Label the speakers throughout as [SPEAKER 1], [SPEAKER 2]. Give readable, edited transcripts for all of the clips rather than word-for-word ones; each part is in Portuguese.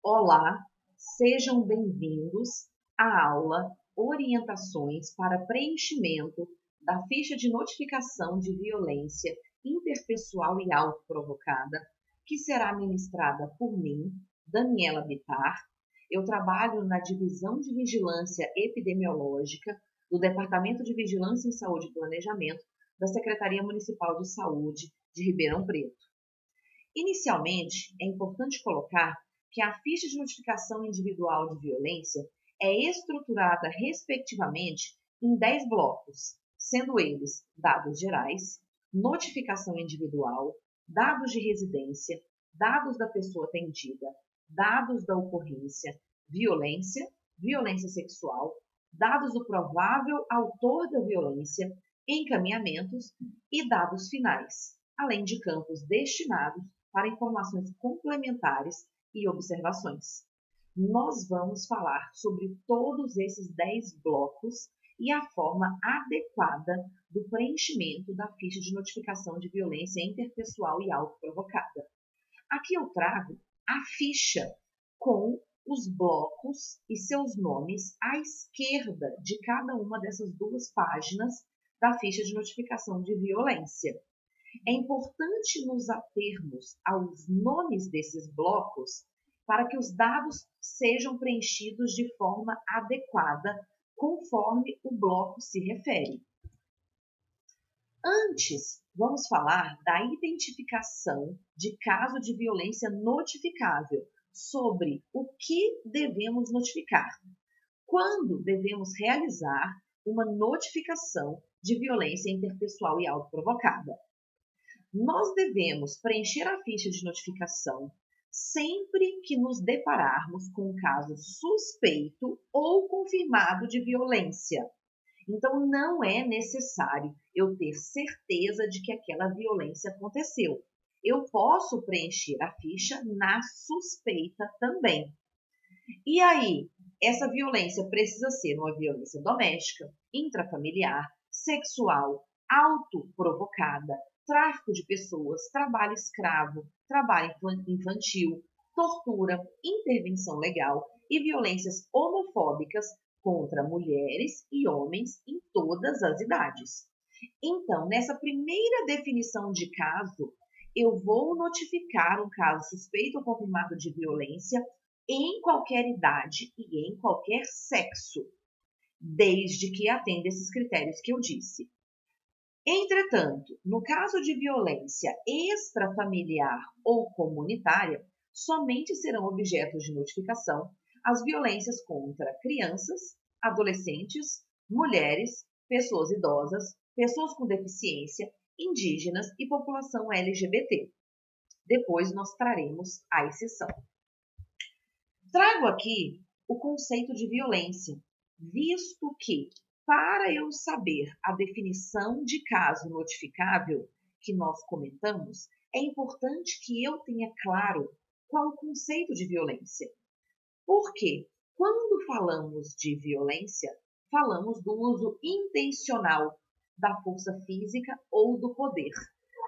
[SPEAKER 1] Olá, sejam bem-vindos à aula Orientações para preenchimento da ficha de notificação de violência interpessoal e autoprovocada, que será ministrada por mim, Daniela Bittar. Eu trabalho na Divisão de Vigilância Epidemiológica do Departamento de Vigilância em Saúde e Planejamento da Secretaria Municipal de Saúde de Ribeirão Preto. Inicialmente, é importante colocar que a ficha de notificação individual de violência é estruturada, respectivamente, em 10 blocos, sendo eles dados gerais, notificação individual, dados de residência, dados da pessoa atendida, dados da ocorrência, violência, violência sexual, dados do provável autor da violência, encaminhamentos e dados finais, além de campos destinados para informações complementares e observações. Nós vamos falar sobre todos esses 10 blocos e a forma adequada do preenchimento da ficha de notificação de violência interpessoal e autoprovocada. Aqui eu trago a ficha com os blocos e seus nomes à esquerda de cada uma dessas duas páginas da ficha de notificação de violência. É importante nos atermos aos nomes desses blocos para que os dados sejam preenchidos de forma adequada, conforme o bloco se refere. Antes, vamos falar da identificação de caso de violência notificável, sobre o que devemos notificar. Quando devemos realizar uma notificação de violência interpessoal e autoprovocada? Nós devemos preencher a ficha de notificação sempre que nos depararmos com um caso suspeito ou confirmado de violência. Então, não é necessário eu ter certeza de que aquela violência aconteceu. Eu posso preencher a ficha na suspeita também. E aí, essa violência precisa ser uma violência doméstica, intrafamiliar, sexual, autoprovocada, tráfico de pessoas, trabalho escravo, trabalho infantil, tortura, intervenção legal e violências homofóbicas contra mulheres e homens em todas as idades. Então, nessa primeira definição de caso, eu vou notificar um caso suspeito ou confirmado de violência em qualquer idade e em qualquer sexo, desde que atenda esses critérios que eu disse. Entretanto, no caso de violência extrafamiliar ou comunitária, somente serão objetos de notificação as violências contra crianças, adolescentes, mulheres, pessoas idosas, pessoas com deficiência, indígenas e população LGBT. Depois nós traremos a exceção. Trago aqui o conceito de violência, visto que, para eu saber a definição de caso notificável que nós comentamos, é importante que eu tenha claro qual o conceito de violência. Porque, quando falamos de violência, falamos do uso intencional da força física ou do poder.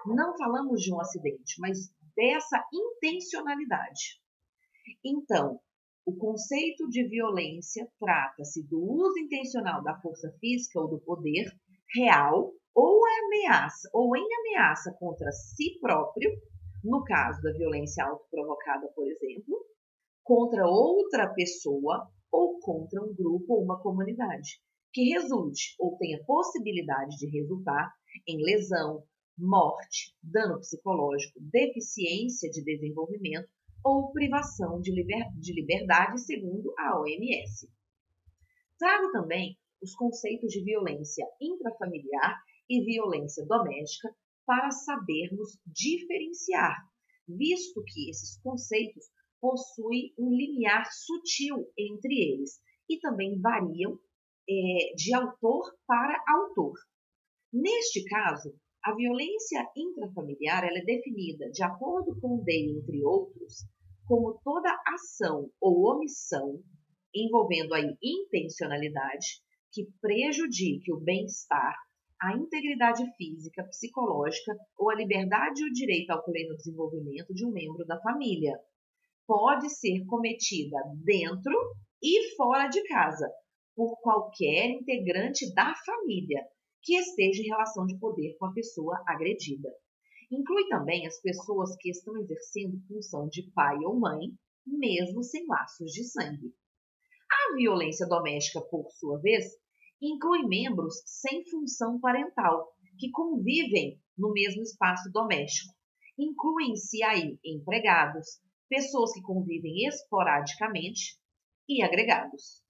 [SPEAKER 1] Não falamos de um acidente, mas dessa intencionalidade. Então, o conceito de violência trata-se do uso intencional da força física ou do poder real ou em ameaça contra si próprio, no caso da violência autoprovocada, por exemplo, contra outra pessoa ou contra um grupo ou uma comunidade, que resulte ou tenha possibilidade de resultar em lesão, morte, dano psicológico, deficiência de desenvolvimento ou privação de liberdade, segundo a OMS. Trago também os conceitos de violência intrafamiliar e violência doméstica para sabermos diferenciar, visto que esses conceitos possuem um limiar sutil entre eles e também variam de autor para autor. Neste caso, a violência intrafamiliar ela é definida, de acordo com o DEI, entre outros, como toda ação ou omissão envolvendo a intencionalidade que prejudique o bem-estar, a integridade física, psicológica ou a liberdade e o direito ao pleno desenvolvimento de um membro da família. pode ser cometida dentro e fora de casa, por qualquer integrante da família que esteja em relação de poder com a pessoa agredida. Inclui também as pessoas que estão exercendo função de pai ou mãe, mesmo sem laços de sangue. A violência doméstica, por sua vez, inclui membros sem função parental, que convivem no mesmo espaço doméstico. Incluem-se aí empregados, pessoas que convivem esporadicamente e agregados.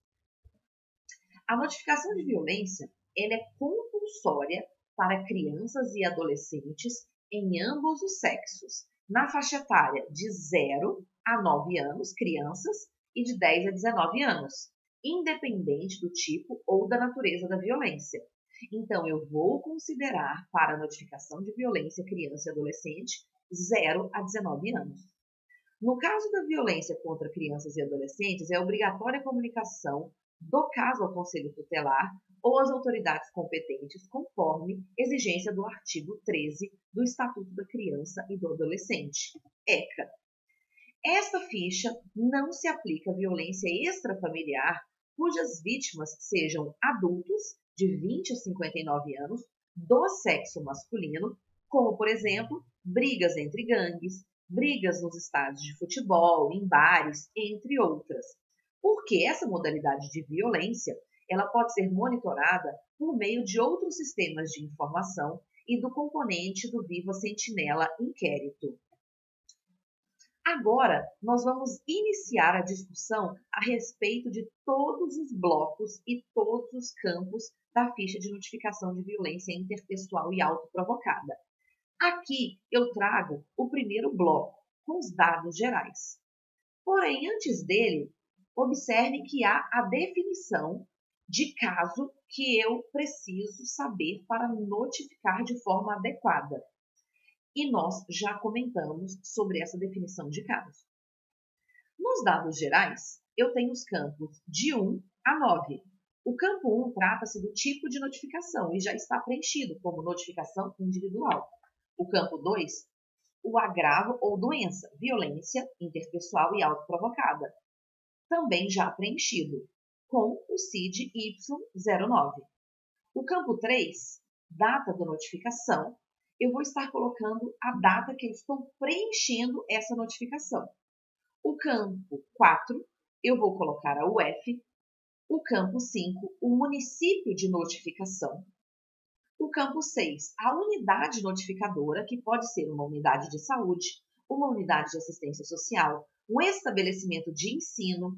[SPEAKER 1] A notificação de violência ela é compulsória para crianças e adolescentes em ambos os sexos, na faixa etária de 0 a 9 anos, crianças, e de 10 a 19 anos, independente do tipo ou da natureza da violência. Então, eu vou considerar para a notificação de violência criança e adolescente 0 a 19 anos. No caso da violência contra crianças e adolescentes, é obrigatória a comunicação do caso ao Conselho Tutelar ou às autoridades competentes, conforme exigência do artigo 13 do Estatuto da Criança e do Adolescente, ECA. Esta ficha não se aplica à violência extrafamiliar cujas vítimas sejam adultos de 20 a 59 anos do sexo masculino, como, por exemplo, brigas entre gangues, brigas nos estádios de futebol, em bares, entre outras. Porque essa modalidade de violência ela pode ser monitorada por meio de outros sistemas de informação e do componente do Viva Sentinela Inquérito. Agora, nós vamos iniciar a discussão a respeito de todos os blocos e todos os campos da ficha de notificação de violência interpessoal e autoprovocada. Aqui eu trago o primeiro bloco, com os dados gerais. Porém, antes dele, observe que há a definição de caso que eu preciso saber para notificar de forma adequada. E nós já comentamos sobre essa definição de caso. Nos dados gerais, eu tenho os campos de 1 a 9. O campo 1 trata-se do tipo de notificação e já está preenchido como notificação individual. O campo 2, o agravo ou doença, violência interpessoal e autoprovocada, também já preenchido, com o CID Y09. O campo 3, data da notificação, eu vou estar colocando a data que eu estou preenchendo essa notificação. O campo 4, eu vou colocar a UF. O campo 5, o município de notificação. O campo 6, a unidade notificadora, que pode ser uma unidade de saúde, uma unidade de assistência social, um estabelecimento de ensino,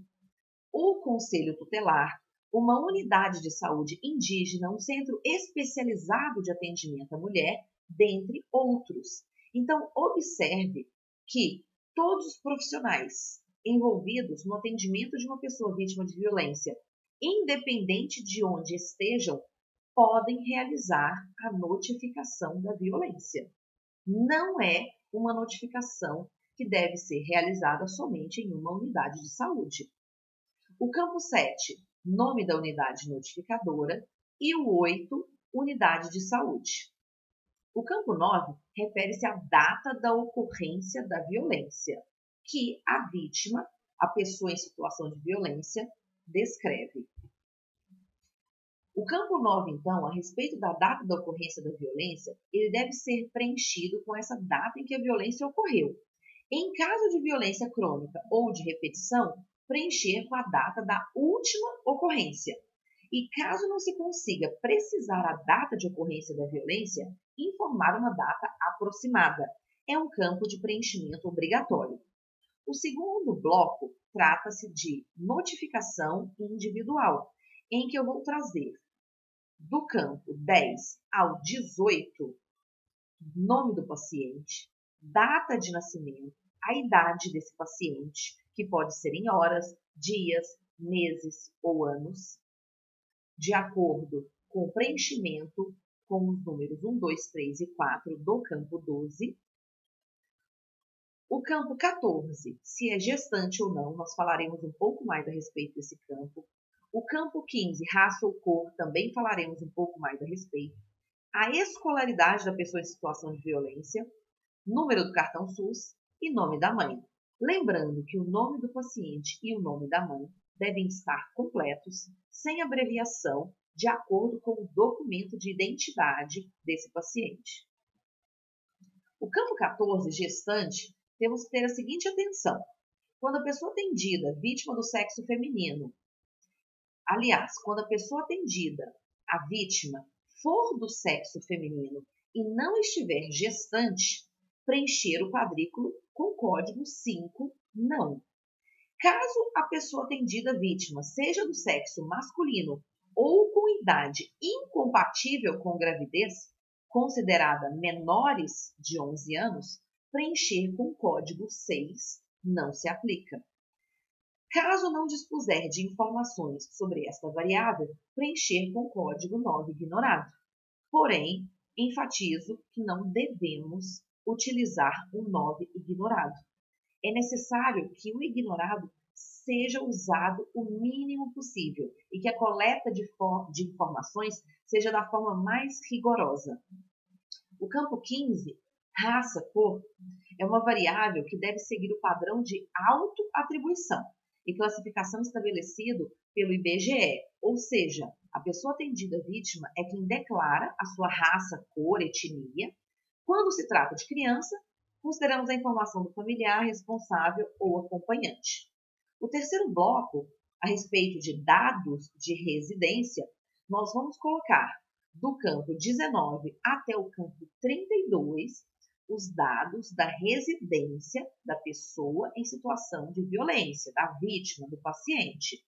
[SPEAKER 1] o conselho tutelar, uma unidade de saúde indígena, um centro especializado de atendimento à mulher, dentre outros. Então, observe que todos os profissionais envolvidos no atendimento de uma pessoa vítima de violência, independente de onde estejam, podem realizar a notificação da violência. Não é uma notificação que deve ser realizada somente em uma unidade de saúde. O campo 7, nome da unidade notificadora, e o 8, unidade de saúde. O campo 9 refere-se à data da ocorrência da violência, que a vítima, a pessoa em situação de violência, descreve. O campo 9, então, a respeito da data da ocorrência da violência, ele deve ser preenchido com essa data em que a violência ocorreu. Em caso de violência crônica ou de repetição, preencher com a data da última ocorrência. E caso não se consiga precisar a data de ocorrência da violência, informar uma data aproximada. É um campo de preenchimento obrigatório. O segundo bloco trata-se de notificação individual, em que eu vou trazer do campo 10 ao 18, nome do paciente, data de nascimento, a idade desse paciente, que pode ser em horas, dias, meses ou anos, de acordo com o preenchimento com os números 1, 2, 3 e 4 do campo 12. O campo 14, se é gestante ou não, nós falaremos um pouco mais a respeito desse campo. O campo 15, raça ou cor, também falaremos um pouco mais a respeito. A escolaridade da pessoa em situação de violência, número do cartão SUS e nome da mãe. Lembrando que o nome do paciente e o nome da mãe devem estar completos, sem abreviação, de acordo com o documento de identidade desse paciente. O campo 14, gestante, temos que ter a seguinte atenção. Quando a pessoa atendida, vítima do sexo feminino, aliás, quando a pessoa atendida, a vítima, for do sexo feminino e não estiver gestante, preencher o quadrículo com o código 5, não. Caso a pessoa atendida vítima seja do sexo masculino ou com idade incompatível com gravidez, considerada menores de 11 anos, preencher com o código 6 não se aplica. Caso não dispuser de informações sobre esta variável, preencher com o código 9 ignorado. Porém, enfatizo que não devemos utilizar o 9 ignorado. É necessário que o ignorado seja usado o mínimo possível e que a coleta de informações seja da forma mais rigorosa. O campo 15, raça, cor, é uma variável que deve seguir o padrão de autoatribuição e classificação estabelecido pelo IBGE, ou seja, a pessoa atendida vítima é quem declara a sua raça, cor, etnia. Quando se trata de criança, consideramos a informação do familiar responsável ou acompanhante. O terceiro bloco, a respeito de dados de residência, nós vamos colocar do campo 19 até o campo 32 os dados da residência da pessoa em situação de violência, da vítima, do paciente.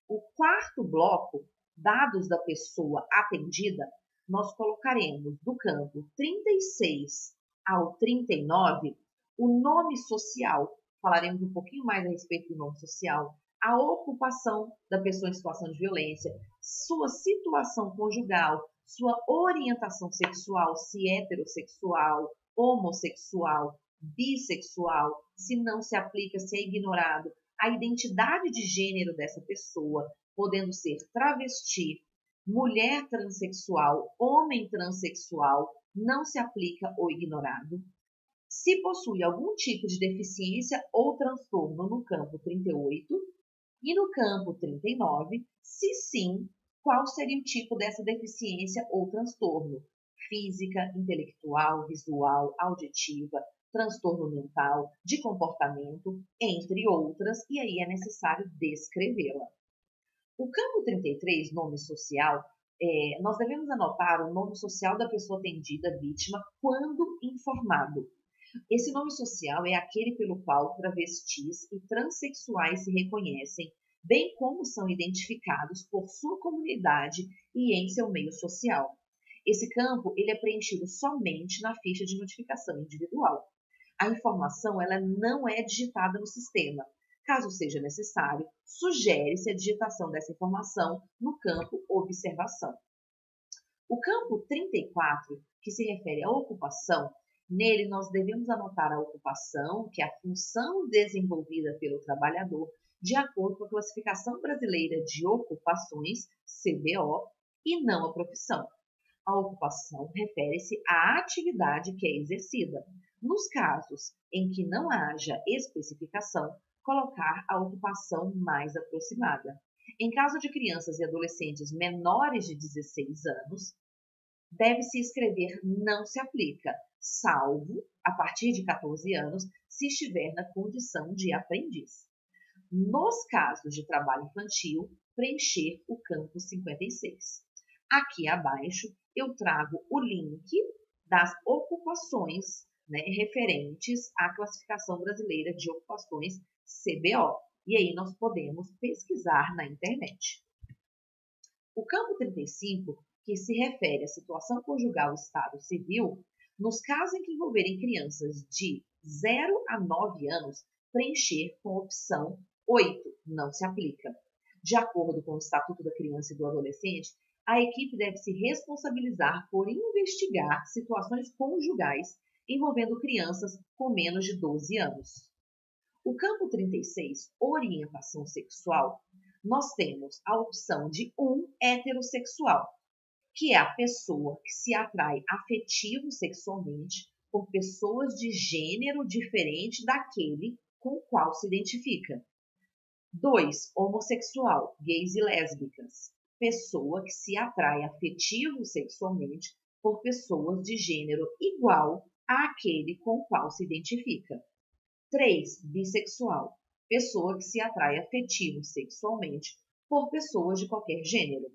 [SPEAKER 1] O quarto bloco, dados da pessoa atendida, nós colocaremos do campo 36 ao 39 o nome social, falaremos um pouquinho mais a respeito do nome social, a ocupação da pessoa em situação de violência, sua situação conjugal, sua orientação sexual, se heterossexual, homossexual, bissexual, se não se aplica, se é ignorado, a identidade de gênero dessa pessoa, podendo ser travesti, mulher transexual, homem transexual, não se aplica ou ignorado. Se possui algum tipo de deficiência ou transtorno no campo 38 e no campo 39, se sim, qual seria o tipo dessa deficiência ou transtorno? Física, intelectual, visual, auditiva, transtorno mental, de comportamento, entre outras, e aí é necessário descrevê-la. O campo 33, nome social, nós devemos anotar o nome social da pessoa atendida, vítima, quando informado. Esse nome social é aquele pelo qual travestis e transexuais se reconhecem, bem como são identificados por sua comunidade e em seu meio social. Esse campo ele é preenchido somente na ficha de notificação individual. A informação ela não é digitada no sistema. Caso seja necessário, sugere-se a digitação dessa informação no campo observação. O campo 34, que se refere à ocupação, nele nós devemos anotar a ocupação, que é a função desenvolvida pelo trabalhador, de acordo com a Classificação Brasileira de Ocupações, CBO, e não a profissão. A ocupação refere-se à atividade que é exercida. Nos casos em que não haja especificação, colocar a ocupação mais aproximada. Em caso de crianças e adolescentes menores de 16 anos, deve-se escrever não se aplica, salvo a partir de 14 anos, se estiver na condição de aprendiz. Nos casos de trabalho infantil, preencher o campo 56. Aqui abaixo eu trago o link das ocupações, referentes à Classificação Brasileira de Ocupações, CBO. E aí nós podemos pesquisar na internet. O campo 35, que se refere à situação conjugal estado civil, nos casos em que envolverem crianças de 0 a 9 anos, preencher com a opção 8, não se aplica. De acordo com o Estatuto da Criança e do Adolescente, a equipe deve se responsabilizar por investigar situações conjugais envolvendo crianças com menos de 12 anos. O campo 36, orientação sexual, nós temos a opção de heterossexual, que é a pessoa que se atrai afetivo sexualmente por pessoas de gênero diferente daquele com o qual se identifica. 2. Homossexual, gays e lésbicas, pessoa que se atrai afetivo sexualmente por pessoas de gênero igual àquele com o qual se identifica. 3. Bissexual, pessoa que se atrai afetivo sexualmente por pessoas de qualquer gênero.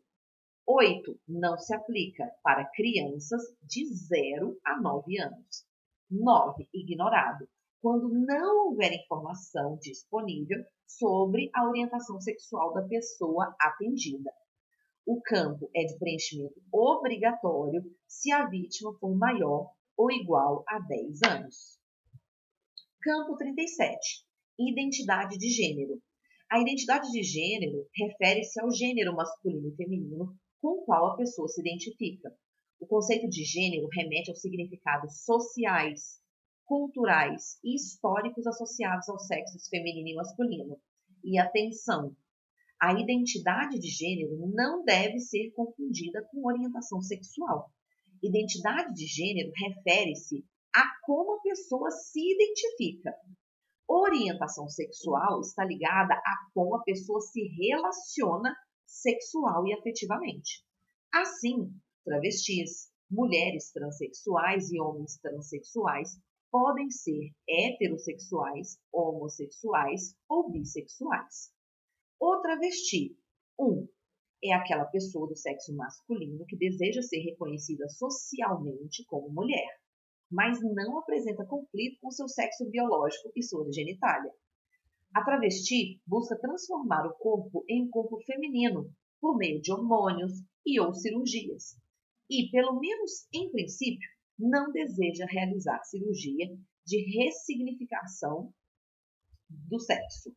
[SPEAKER 1] 8. Não se aplica para crianças de 0 a 9 anos. 9. Ignorado, quando não houver informação disponível sobre a orientação sexual da pessoa atendida. O campo é de preenchimento obrigatório se a vítima for maior ou igual a 10 anos. Campo 37. Identidade de gênero. A identidade de gênero refere-se ao gênero masculino e feminino com o qual a pessoa se identifica. O conceito de gênero remete aos significados sociais, culturais e históricos associados aos sexos feminino e masculino. E atenção, a identidade de gênero não deve ser confundida com orientação sexual. Identidade de gênero refere-se a como a pessoa se identifica. Orientação sexual está ligada a como a pessoa se relaciona sexual e afetivamente. Assim, travestis, mulheres transexuais e homens transexuais podem ser heterossexuais, homossexuais ou bissexuais. O travesti, 1. É aquela pessoa do sexo masculino que deseja ser reconhecida socialmente como mulher, mas não apresenta conflito com seu sexo biológico e sua genitália. A travesti busca transformar o corpo em um corpo feminino por meio de hormônios e ou cirurgias. E, pelo menos em princípio, não deseja realizar cirurgia de ressignificação do sexo.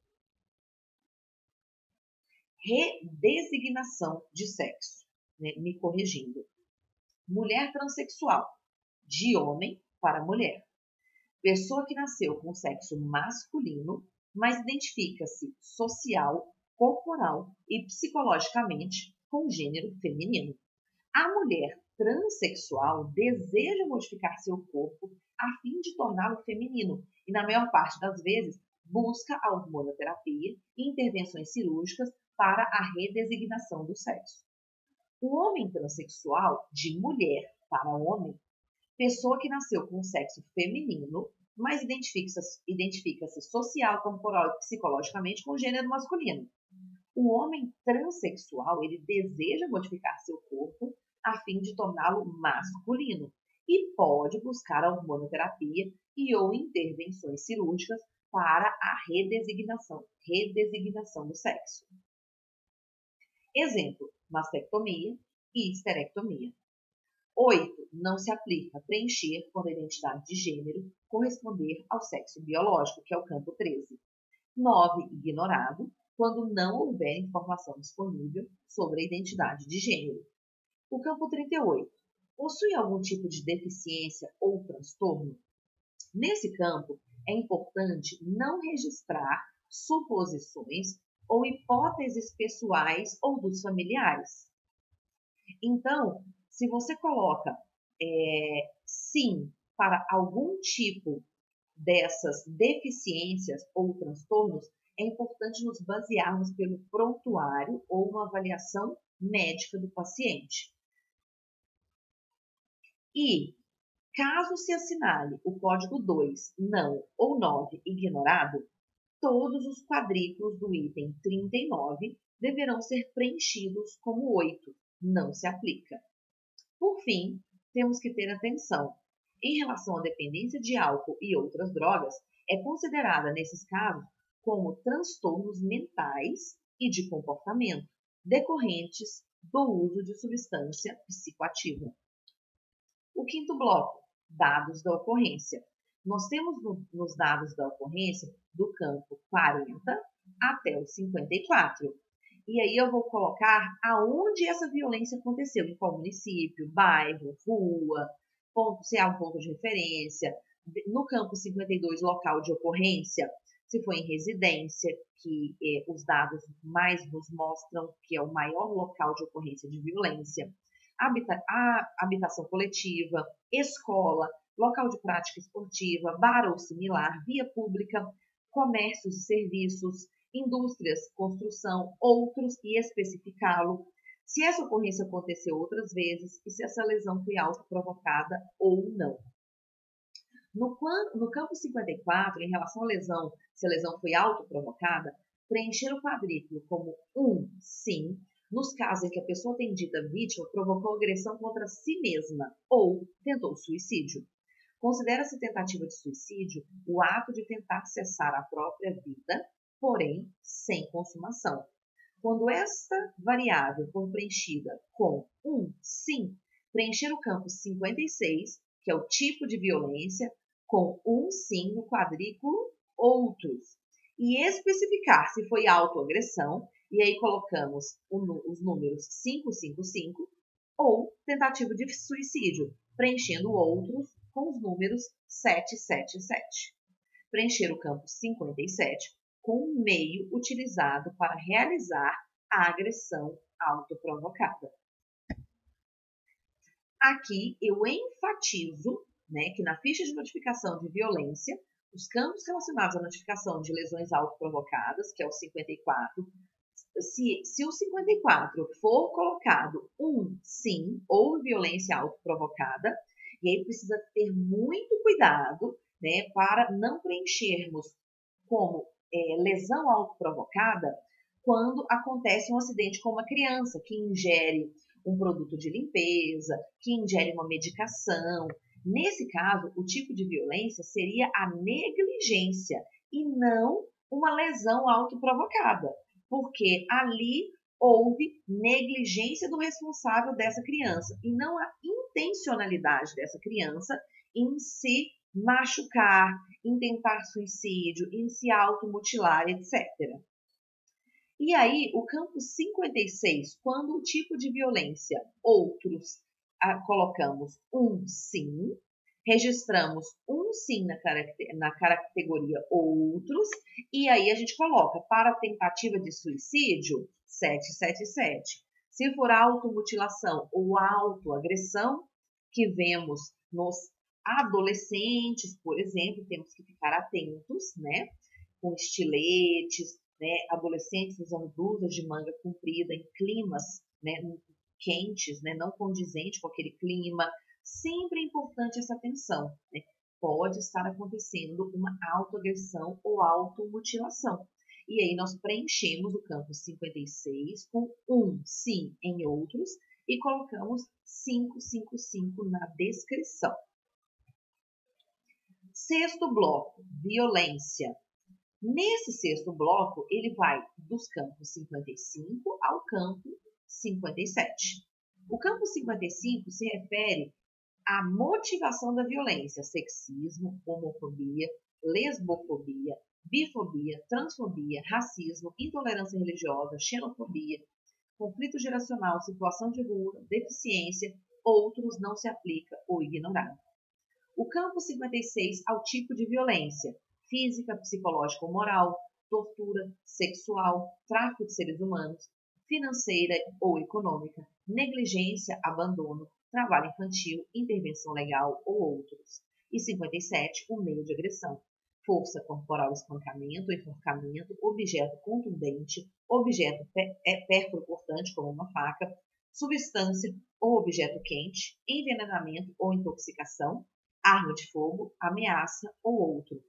[SPEAKER 1] Redesignação de sexo, me corrigindo. Mulher transexual, de homem para mulher. Pessoa que nasceu com sexo masculino, mas identifica-se social, corporal e psicologicamente com gênero feminino. A mulher transexual deseja modificar seu corpo a fim de torná-lo feminino e, na maior parte das vezes, busca a hormonoterapia e intervenções cirúrgicas para a redesignação do sexo. O homem transexual, de mulher para homem, pessoa que nasceu com sexo feminino, mas identifica-se social, corporal e psicologicamente com o gênero masculino. O homem transexual, ele deseja modificar seu corpo a fim de torná-lo masculino e pode buscar a hormonoterapia e ou intervenções cirúrgicas para a redesignação do sexo. Exemplo, mastectomia e histerectomia. 8. Não se aplica preencher quando a identidade de gênero corresponder ao sexo biológico, que é o campo 13. 9. Ignorado, quando não houver informação disponível sobre a identidade de gênero. O campo 38. Possui algum tipo de deficiência ou transtorno? Nesse campo, é importante não registrar suposições ou hipóteses pessoais ou dos familiares. Então, se você coloca sim para algum tipo dessas deficiências ou transtornos, é importante nos basearmos pelo prontuário ou uma avaliação médica do paciente. E, caso se assinale o código 2, não ou 9, ignorado, todos os quadrículos do item 39 deverão ser preenchidos como 8, não se aplica. Por fim, temos que ter atenção. Em relação à dependência de álcool e outras drogas, é considerada, nesses casos, como transtornos mentais e de comportamento decorrentes do uso de substância psicoativa. O quinto bloco, dados da ocorrência. Nós temos nos dados da ocorrência do campo 40 até o 54. E aí eu vou colocar aonde essa violência aconteceu, em qual município, bairro, rua, se há um ponto de referência. No campo 52, local de ocorrência, se foi em residência, que os dados mais nos mostram que é o maior local de ocorrência de violência. A habitação coletiva, escola, local de prática esportiva, bar ou similar, via pública, comércios e serviços, indústrias, construção, outros e especificá-lo, se essa ocorrência aconteceu outras vezes e se essa lesão foi autoprovocada ou não. No campo 54, em relação à lesão, se a lesão foi autoprovocada, preencher o quadrículo como sim, nos casos em que a pessoa atendida vítima provocou agressão contra si mesma ou tentou suicídio. Considera-se tentativa de suicídio o ato de tentar cessar a própria vida, porém sem consumação. Quando esta variável for preenchida com sim, preencher o campo 56, que é o tipo de violência, com sim no quadrículo outros, e especificar se foi autoagressão, e aí colocamos os números 555, ou tentativa de suicídio, preenchendo outros com os números 777. Preencher o campo 57 com o meio utilizado para realizar a agressão autoprovocada. Aqui eu enfatizo, que na ficha de notificação de violência, os campos relacionados à notificação de lesões autoprovocadas, que é o 54, se o 54 for colocado sim ou violência autoprovocada, e aí precisa ter muito cuidado, para não preenchermos como lesão autoprovocada quando acontece um acidente com uma criança que ingere um produto de limpeza, que ingere uma medicação. Nesse caso, o tipo de violência seria a negligência e não uma lesão autoprovocada, porque ali houve negligência do responsável dessa criança e não a intencionalidade dessa criança em se machucar, em tentar suicídio, em se automutilar, etc. E aí, o campo 56, quando o tipo de violência, outros, colocamos sim, registramos sim na categoria outros, e aí a gente coloca para tentativa de suicídio, 777. Se for automutilação ou autoagressão, que vemos nos adolescentes, por exemplo, temos que ficar atentos, com estiletes, adolescentes usando blusas de manga comprida em climas, quentes, não condizente com aquele clima. Sempre é importante essa atenção. Pode estar acontecendo uma autoagressão ou automutilação. E aí nós preenchemos o campo 56 com sim em outros e colocamos 555 na descrição. Sexto bloco, violência. Nesse sexto bloco, ele vai dos campos 55 ao campo 57. O campo 55 se refere à motivação da violência: sexismo, homofobia, lesbofobia, bifobia, transfobia, racismo, intolerância religiosa, xenofobia, conflito geracional, situação de rua, deficiência, outros não se aplica ou ignorado. O campo 56 ao tipo de violência: física, psicológica ou moral, tortura, sexual, tráfico de seres humanos, financeira ou econômica, negligência, abandono, trabalho infantil, intervenção legal ou outros. E 57, o meio de agressão: força corporal, espancamento, enforcamento, objeto contundente, objeto percurcortante, como uma faca, substância ou objeto quente, envenenamento ou intoxicação, arma de fogo, ameaça ou outro.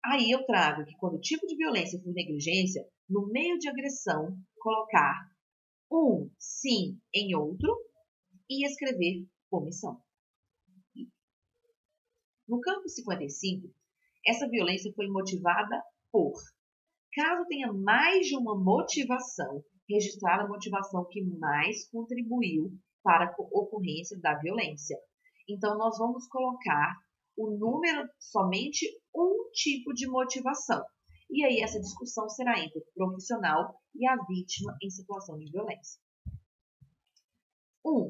[SPEAKER 1] Aí eu trago que quando o tipo de violência for negligência, no meio de agressão, colocar sim em outro e escrever omissão. No campo 55, essa violência foi motivada por, caso tenha mais de uma motivação, registrar a motivação que mais contribuiu para a ocorrência da violência. Então, nós vamos colocar o número, somente um tipo de motivação. E aí essa discussão será entre o profissional e a vítima em situação de violência.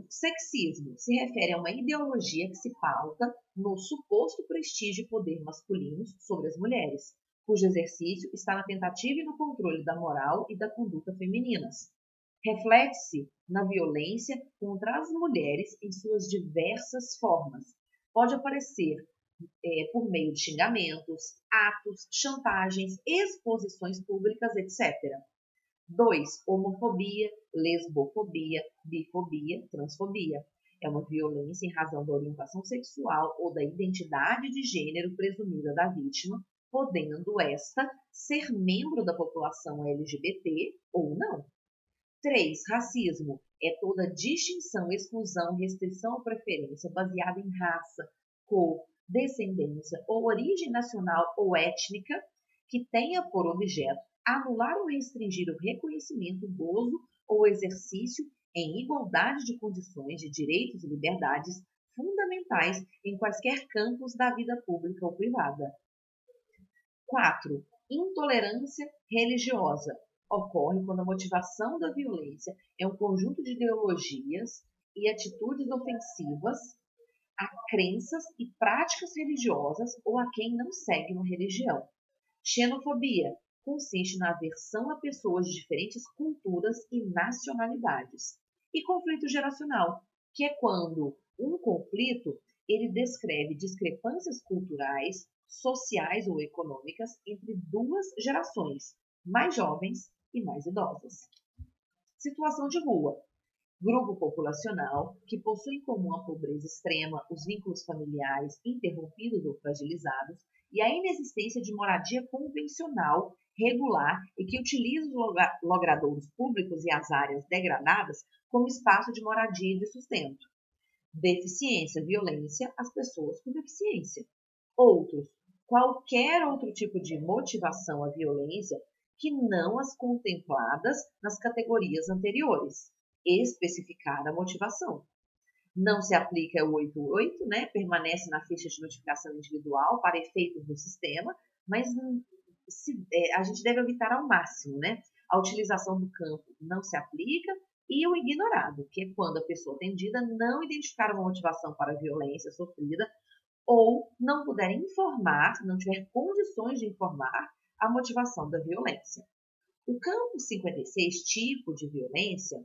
[SPEAKER 1] Sexismo se refere a uma ideologia que se pauta no suposto prestígio e poder masculinos sobre as mulheres, cujo exercício está na tentativa e no controle da moral e da conduta femininas. Reflete-se na violência contra as mulheres em suas diversas formas, pode aparecer por meio de xingamentos, atos, chantagens, exposições públicas, etc. 2. Homofobia, lesbofobia, bifobia, transfobia. É uma violência em razão da orientação sexual ou da identidade de gênero presumida da vítima, podendo esta ser membro da população LGBT ou não. 3. Racismo é toda distinção, exclusão, restrição ou preferência baseada em raça, cor, descendência ou origem nacional ou étnica que tenha por objeto anular ou restringir o reconhecimento, gozo ou exercício em igualdade de condições de direitos e liberdades fundamentais em quaisquer campos da vida pública ou privada. 4. Intolerância religiosa. Ocorre quando a motivação da violência é um conjunto de ideologias e atitudes ofensivas a crenças e práticas religiosas ou a quem não segue uma religião. Xenofobia consiste na aversão a pessoas de diferentes culturas e nacionalidades. E conflito geracional, que é quando um conflito ele descreve discrepâncias culturais, sociais ou econômicas entre duas gerações, mais jovens e mais idosas. Situação de rua. Grupo populacional que possui em comum a pobreza extrema, os vínculos familiares interrompidos ou fragilizados e a inexistência de moradia convencional, regular e que utiliza os logradouros públicos e as áreas degradadas como espaço de moradia e de sustento. Deficiência, violência às pessoas com deficiência. Outros, qualquer outro tipo de motivação à violência que não as contempladas nas categorias anteriores. Especificar a motivação. Não se aplica o 88, né? Permanece na ficha de notificação individual para efeitos do sistema, mas a gente deve evitar ao máximo, né? A utilização do campo não se aplica e o ignorado, que é quando a pessoa atendida não identificar uma motivação para a violência sofrida ou não puder informar, não tiver condições de informar a motivação da violência. O campo 56, tipo de violência,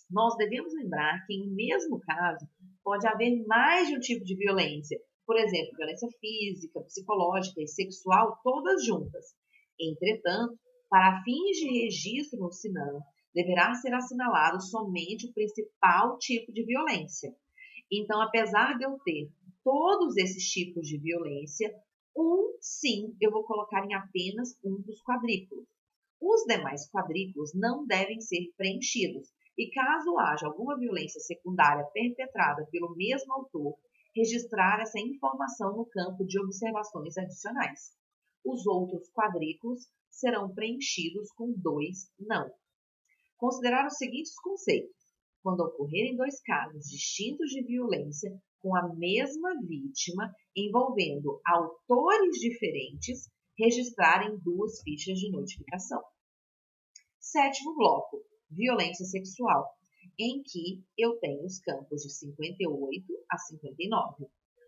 [SPEAKER 1] nós devemos lembrar que, em mesmo caso, pode haver mais de um tipo de violência. Por exemplo, violência física, psicológica e sexual, todas juntas. Entretanto, para fins de registro no SINAM, deverá ser assinalado somente o principal tipo de violência. Então, apesar de eu ter todos esses tipos de violência, sim, eu vou colocar em apenas um dos quadrículos. Os demais quadrículos não devem ser preenchidos. E caso haja alguma violência secundária perpetrada pelo mesmo autor, registrar essa informação no campo de observações adicionais. Os outros quadrículos serão preenchidos com 2 não. Considerar os seguintes conceitos. Quando ocorrerem 2 casos distintos de violência com a mesma vítima, envolvendo autores diferentes, registrar em 2 fichas de notificação. 7º bloco. Violência sexual, em que eu tenho os campos de 58 a 59.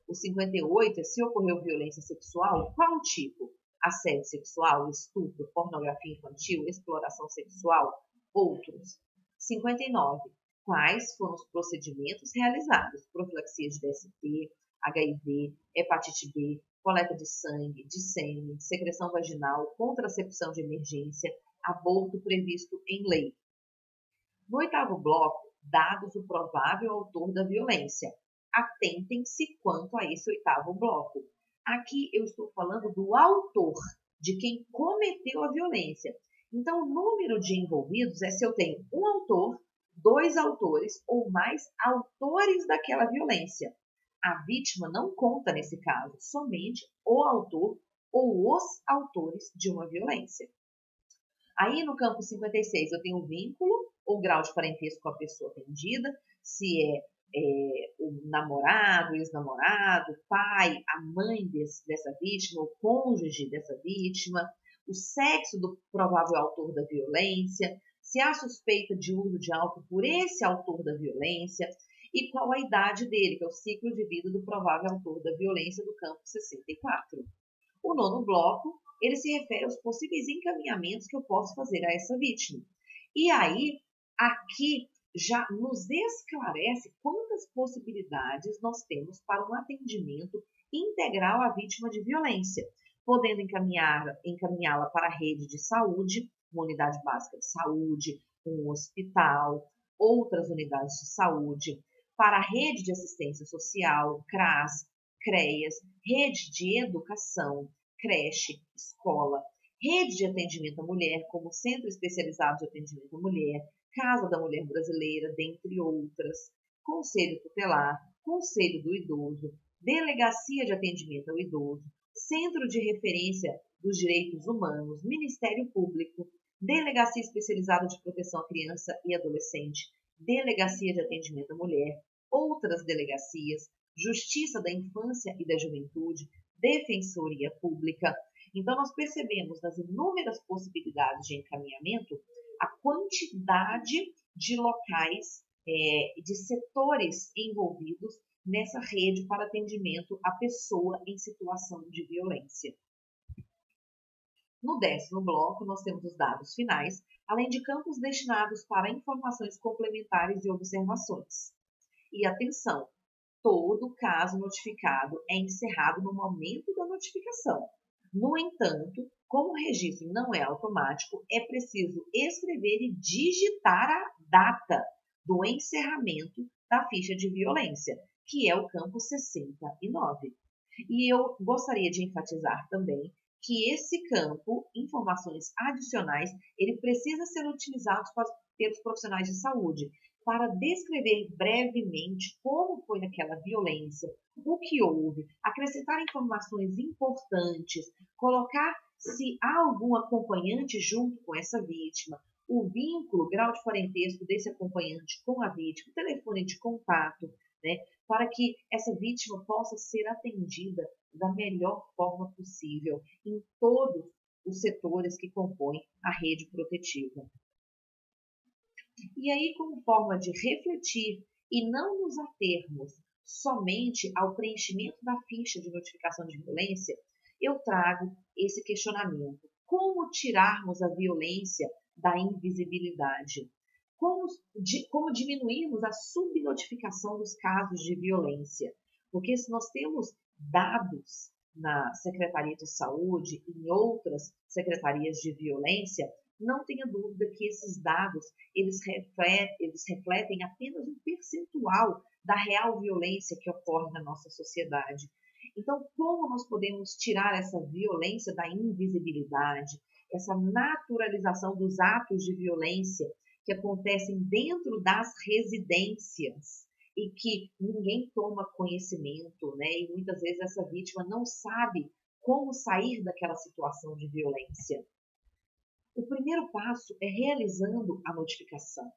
[SPEAKER 1] O 58 é se ocorreu violência sexual, qual tipo? Assédio sexual, estupro, pornografia infantil, exploração sexual, outros. 59. Quais foram os procedimentos realizados? Profilaxia de DST, HIV, hepatite B, coleta de sangue, de sêmen, secreção vaginal, contracepção de emergência, aborto previsto em lei. No 8º bloco, dados o provável autor da violência. Atentem-se quanto a esse 8º bloco. Aqui eu estou falando do autor, de quem cometeu a violência. Então, o número de envolvidos é se eu tenho um autor, 2 autores ou mais autores daquela violência. A vítima não conta nesse caso, somente o autor ou os autores de uma violência. Aí no campo 56 eu tenho o vínculo ou grau de parentesco com a pessoa atendida, se é o namorado, ex-namorado, pai, a mãe dessa vítima, o cônjuge dessa vítima, o sexo do provável autor da violência, se há suspeita de uso de álcool por esse autor da violência e qual a idade dele, que é o ciclo de vida do provável autor da violência do campo 64. O 9º bloco, ele se refere aos possíveis encaminhamentos que eu posso fazer a essa vítima. E aí, aqui já nos esclarece quantas possibilidades nós temos para um atendimento integral à vítima de violência, podendo encaminhá-la para a rede de saúde, uma unidade básica de saúde, um hospital, outras unidades de saúde, para a rede de assistência social, CRAS, CREAS, rede de educação, creche, escola, rede de atendimento à mulher, como Centro Especializado de Atendimento à Mulher, Casa da Mulher Brasileira, dentre outras, Conselho Tutelar, Conselho do Idoso, Delegacia de Atendimento ao Idoso, Centro de Referência dos Direitos Humanos, Ministério Público, Delegacia Especializada de Proteção à Criança e Adolescente, Delegacia de Atendimento à Mulher, outras delegacias, Justiça da Infância e da Juventude, Defensoria Pública. Então, nós percebemos nas inúmeras possibilidades de encaminhamento a quantidade de locais, de setores envolvidos nessa rede para atendimento à pessoa em situação de violência. No 10º bloco, nós temos os dados finais, além de campos destinados para informações complementares e observações. E atenção, todo caso notificado é encerrado no momento da notificação. No entanto, como o registro não é automático, é preciso escrever e digitar a data do encerramento da ficha de violência, que é o campo 69. E eu gostaria de enfatizar também que esse campo, informações adicionais, ele precisa ser utilizado pelos profissionais de saúde para descrever brevemente como foi aquela violência, o que houve, acrescentar informações importantes, colocar se há algum acompanhante junto com essa vítima, o vínculo, grau de parentesco desse acompanhante com a vítima, o telefone de contato, né, para que essa vítima possa ser atendida da melhor forma possível em todos os setores que compõem a rede protetiva. E aí, como forma de refletir e não nos atermos somente ao preenchimento da ficha de notificação de violência, eu trago esse questionamento. Como tirarmos a violência da invisibilidade? Como diminuirmos a subnotificação dos casos de violência? Porque se nós temos dados na Secretaria de Saúde e em outras secretarias de violência, não tenha dúvida que esses dados eles refletem apenas um percentual da real violência que ocorre na nossa sociedade. Então, como nós podemos tirar essa violência da invisibilidade, essa naturalização dos atos de violência que acontecem dentro das residências e que ninguém toma conhecimento, né? E muitas vezes essa vítima não sabe como sair daquela situação de violência. O primeiro passo é realizando a notificação.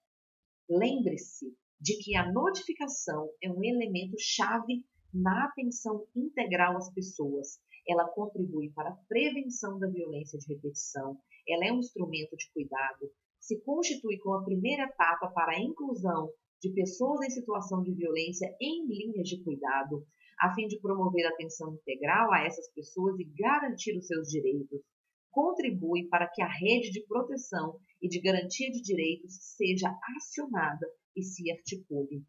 [SPEAKER 1] Lembre-se de que a notificação é um elemento chave na atenção integral às pessoas. Ela contribui para a prevenção da violência de repetição, ela é um instrumento de cuidado, se constitui como a primeira etapa para a inclusão de pessoas em situação de violência em linhas de cuidado, a fim de promover a atenção integral a essas pessoas e garantir os seus direitos. Contribui para que a rede de proteção e de garantia de direitos seja acionada e se articule.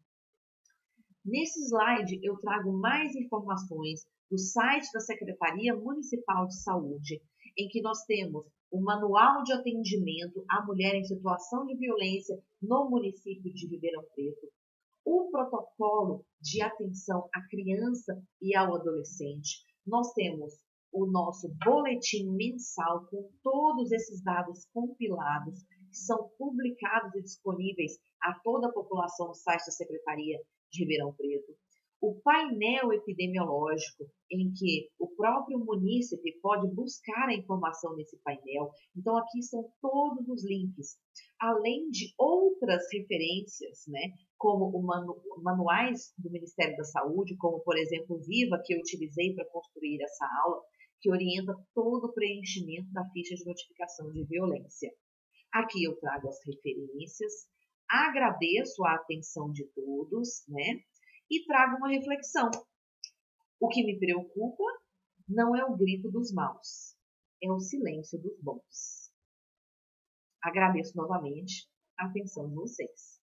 [SPEAKER 1] Nesse slide, eu trago mais informações do site da Secretaria Municipal de Saúde, em que nós temos o Manual de Atendimento à Mulher em Situação de Violência no município de Ribeirão Preto, o Protocolo de Atenção à Criança e ao Adolescente. Nós temos o nosso boletim mensal com todos esses dados compilados, que são publicados e disponíveis a toda a população no site da Secretaria de Ribeirão Preto. O painel epidemiológico, em que o próprio munícipe pode buscar a informação nesse painel. Então, aqui estão todos os links, além de outras referências, né, como manuais do Ministério da Saúde, como, por exemplo, o Viva, que eu utilizei para construir essa aula, que orienta todo o preenchimento da ficha de notificação de violência. Aqui eu trago as referências, agradeço a atenção de todos, né? E trago uma reflexão. O que me preocupa não é o grito dos maus, é o silêncio dos bons. Agradeço novamente a atenção de vocês.